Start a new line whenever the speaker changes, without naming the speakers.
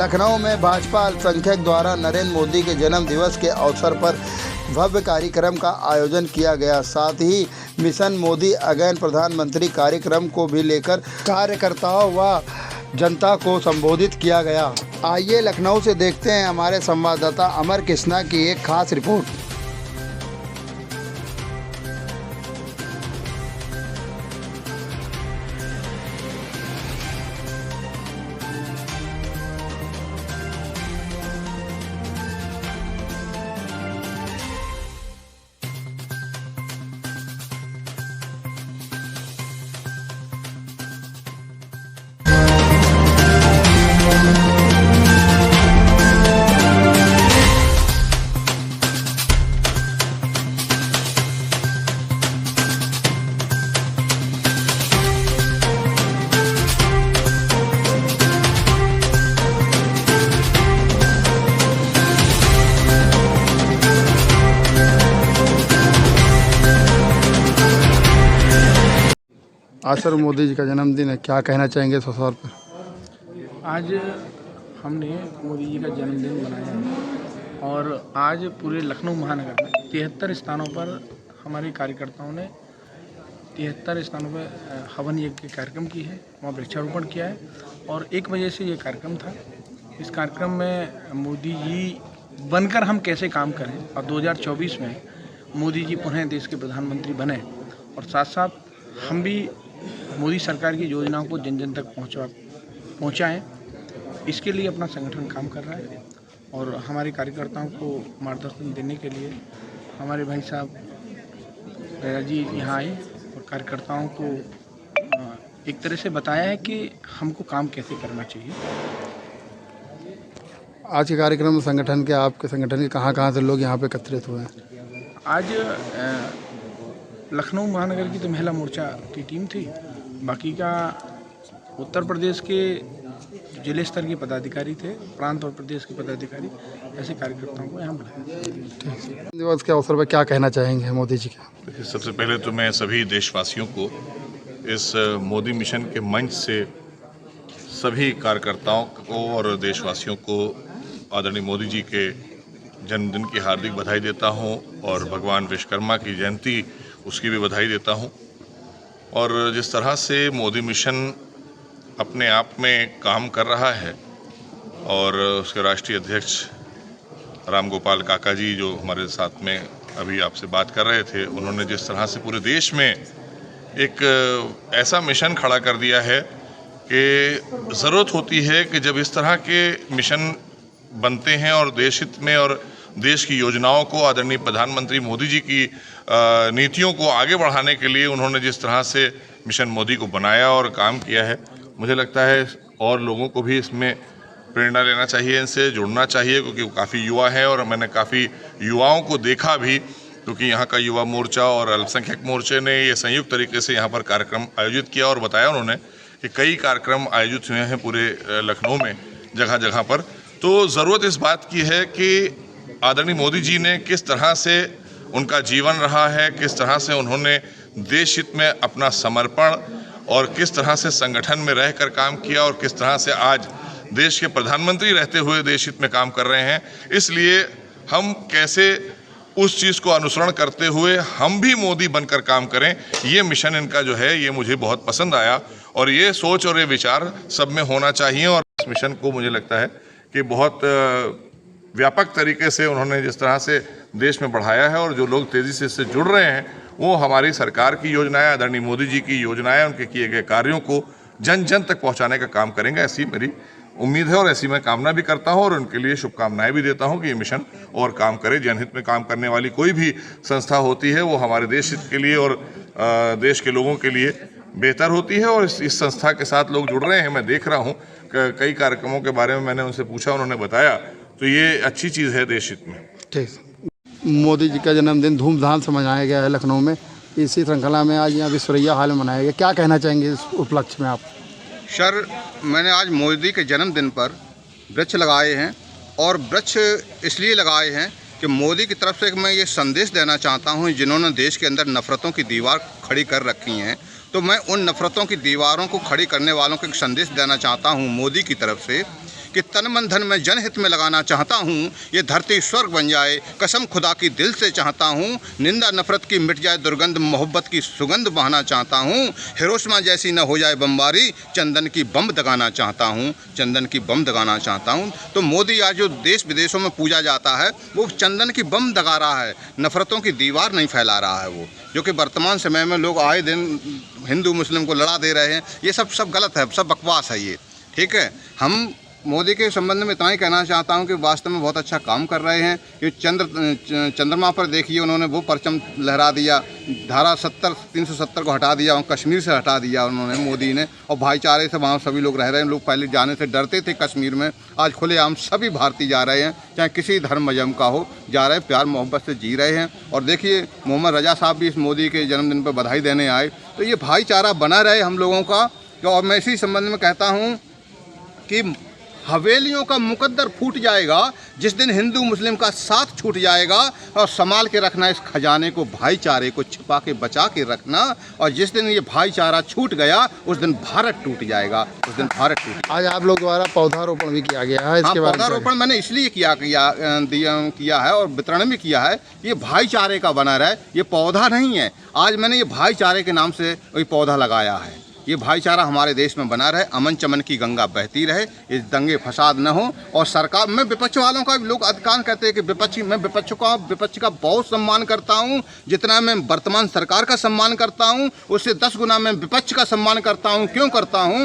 लखनऊ में भाजपा अल्पसंख्यक द्वारा नरेंद्र मोदी के जन्म दिवस के अवसर पर भव्य कार्यक्रम का आयोजन किया गया। साथ ही मिशन मोदी अगेन प्रधानमंत्री कार्यक्रम को भी लेकर कार्यकर्ताओं व जनता को संबोधित किया गया। आइए लखनऊ से देखते हैं हमारे संवाददाता अमर कृष्णा की एक खास रिपोर्ट। आज सर मोदी जी का जन्मदिन है, क्या कहना चाहेंगे इस अवसर पर?
आज हमने मोदी जी का जन्मदिन मनाया है और आज पूरे लखनऊ महानगर में 73 स्थानों पर हमारे कार्यकर्ताओं ने 73 स्थानों पर हवन यज्ञ के कार्यक्रम की है, वहाँ वृक्षारोपण किया है और 1 बजे से ये कार्यक्रम था। इस कार्यक्रम में मोदी जी बनकर हम कैसे काम करें और 2024 में मोदी जी पुनः देश के प्रधानमंत्री बने और साथ साथ हम भी मोदी सरकार की योजनाओं को जन जन तक पहुँचाएँ, इसके लिए अपना संगठन काम कर रहा है। और हमारे कार्यकर्ताओं को मार्गदर्शन देने के लिए हमारे भाई साहब भैया जी यहाँ आए और कार्यकर्ताओं को एक तरह से बताया है कि हमको काम कैसे करना चाहिए।
आज के कार्यक्रम में संगठन के आपके संगठन के कहाँ से लोग यहाँ पे एकत्रित हुए हैं?
आज लखनऊ महानगर की तो महिला मोर्चा की टीम थी, बाकी का उत्तर प्रदेश के जिले स्तर के पदाधिकारी थे, प्रांत और प्रदेश के पदाधिकारी, ऐसे कार्यकर्ताओं को यहाँ बुलाया।
दिवस के अवसर पर क्या कहना चाहेंगे मोदी जी का?
सबसे पहले तो मैं सभी देशवासियों को इस मोदी मिशन के मंच से सभी कार्यकर्ताओं को और देशवासियों को आदरणीय मोदी जी के जन्मदिन की हार्दिक बधाई देता हूं और भगवान विश्वकर्मा की जयंती उसकी भी बधाई देता हूं। और जिस तरह से मोदी मिशन अपने आप में काम कर रहा है और उसके राष्ट्रीय अध्यक्ष राम गोपाल काका जी जो हमारे साथ में अभी आपसे बात कर रहे थे, उन्होंने जिस तरह से पूरे देश में एक ऐसा मिशन खड़ा कर दिया है कि ज़रूरत होती है कि जब इस तरह के मिशन बनते हैं और देश हित में और देश की योजनाओं को आदरणीय प्रधानमंत्री मोदी जी की नीतियों को आगे बढ़ाने के लिए उन्होंने जिस तरह से मिशन मोदी को बनाया और काम किया है, मुझे लगता है और लोगों को भी इसमें प्रेरणा लेना चाहिए, इनसे जुड़ना चाहिए, क्योंकि वो काफ़ी युवा हैं और मैंने काफ़ी युवाओं को देखा भी, क्योंकि यहाँ का युवा मोर्चा और अल्पसंख्यक मोर्चे ने ये संयुक्त तरीके से यहाँ पर कार्यक्रम आयोजित किया और बताया उन्होंने कि कई कार्यक्रम आयोजित हुए हैं पूरे लखनऊ में जगह जगह पर। तो ज़रूरत इस बात की है कि आदरणीय मोदी जी ने किस तरह से उनका जीवन रहा है, किस तरह से उन्होंने देश हित में अपना समर्पण और किस तरह से संगठन में रहकर काम किया और किस तरह से आज देश के प्रधानमंत्री रहते हुए देश हित में काम कर रहे हैं। इसलिए हम कैसे उस चीज़ को अनुसरण करते हुए हम भी मोदी बनकर काम करें, ये मिशन इनका जो है ये मुझे बहुत पसंद आया और ये सोच और ये विचार सब में होना चाहिए। और इस मिशन को मुझे लगता है कि बहुत व्यापक तरीके से उन्होंने जिस तरह से देश में बढ़ाया है और जो लोग तेज़ी से इससे जुड़ रहे हैं वो हमारी सरकार की योजनाएं, आदरणीय मोदी जी की योजनाएं, उनके किए गए कार्यों को जन जन तक पहुंचाने का काम करेंगे, ऐसी मेरी उम्मीद है और ऐसी मैं कामना भी करता हूं और उनके लिए शुभकामनाएं भी देता हूं कि ये मिशन और काम करे। जनहित में काम करने वाली कोई भी संस्था होती है वो हमारे देश हित के लिए और देश के लोगों के लिए बेहतर होती है और इस संस्था के साथ लोग जुड़ रहे हैं। मैं देख रहा हूँ कई कार्यक्रमों के बारे में मैंने उनसे पूछा, उन्होंने बताया, तो ये अच्छी चीज़ है देश हित में।
ठीक, मोदी जी का जन्मदिन धूमधाम से मनाया गया है लखनऊ में। इसी श्रृंखला में आज यहाँ विश्वरैया हाल में मनाया गया, क्या कहना चाहेंगे इस उपलक्ष्य में आप?
सर, मैंने आज मोदी के जन्मदिन पर वृक्ष लगाए हैं और वृक्ष इसलिए लगाए हैं कि मोदी की तरफ से मैं ये संदेश देना चाहता हूँ, जिन्होंने देश के अंदर नफ़रतों की दीवार खड़ी कर रखी हैं, तो मैं उन नफ़रतों की दीवारों को खड़ी करने वालों को एक संदेश देना चाहता हूँ मोदी की तरफ से कि तन मन धन मैं जनहित में लगाना चाहता हूँ, ये धरती स्वर्ग बन जाए कसम खुदा की दिल से चाहता हूँ, निंदा नफरत की मिट जाए दुर्गंध मोहब्बत की सुगंध बहाना चाहता हूँ, हिरोशिमा जैसी न हो जाए बमबारी चंदन की बम दगाना चाहता हूँ, चंदन की बम दगाना चाहता हूँ। तो मोदी आज जो देश विदेशों में पूजा जाता है वो चंदन की बम दगा रहा है, नफरतों की दीवार नहीं फैला रहा है वो, जो कि वर्तमान समय में लोग आए दिन हिंदू मुस्लिम को लड़ा दे रहे हैं। ये सब गलत है, सब बकवास है ये, ठीक है। हम मोदी के संबंध में इतना ही कहना चाहता हूं कि वास्तव में बहुत अच्छा काम कर रहे हैं। कि चंद्रमा पर देखिए उन्होंने वो परचम लहरा दिया, धारा 370 को हटा दिया, कश्मीर से हटा दिया उन्होंने मोदी ने, और भाईचारे से वहाँ सभी लोग रह रहे हैं। लोग पहले जाने से डरते थे कश्मीर में, आज खुलेआम सभी भारतीय जा रहे हैं, चाहे किसी धर्म मजहब का हो, जा रहे हैं, प्यार मोहब्बत से जी रहे हैं। और देखिए मोहम्मद रजा साहब भी इस मोदी के जन्मदिन पर बधाई देने आए। तो ये भाईचारा बना रहे हम लोगों का। और मैं इसी संबंध में कहता हूँ कि हवेलियों का मुकद्दर फूट जाएगा जिस दिन हिंदू मुस्लिम का साथ छूट जाएगा, और संभाल के रखना इस खजाने को, भाईचारे को छिपा के बचा के रखना। और जिस दिन ये भाईचारा छूट गया उस दिन भारत टूट जाएगा, उस दिन भारत टूट।
आज आप लोग द्वारा पौधारोपण भी किया गया है, इसके बारे में
पौधारोपण मैंने इसलिए किया है और वितरण भी किया है, ये भाईचारे का बना रहे, ये पौधा नहीं है। आज मैंने ये भाईचारे के नाम से ये पौधा लगाया है। ये भाईचारा हमारे देश में बना रहे, अमन चमन की गंगा बहती रहे, इस दंगे फसाद न हो। और सरकार, मैं विपक्ष वालों का, लोग अधिकांश कहते हैं कि मैं विपक्ष का बहुत सम्मान करता हूं, जितना मैं वर्तमान सरकार का सम्मान करता हूं उससे 10 गुना मैं विपक्ष का सम्मान करता हूं। क्यों करता हूं?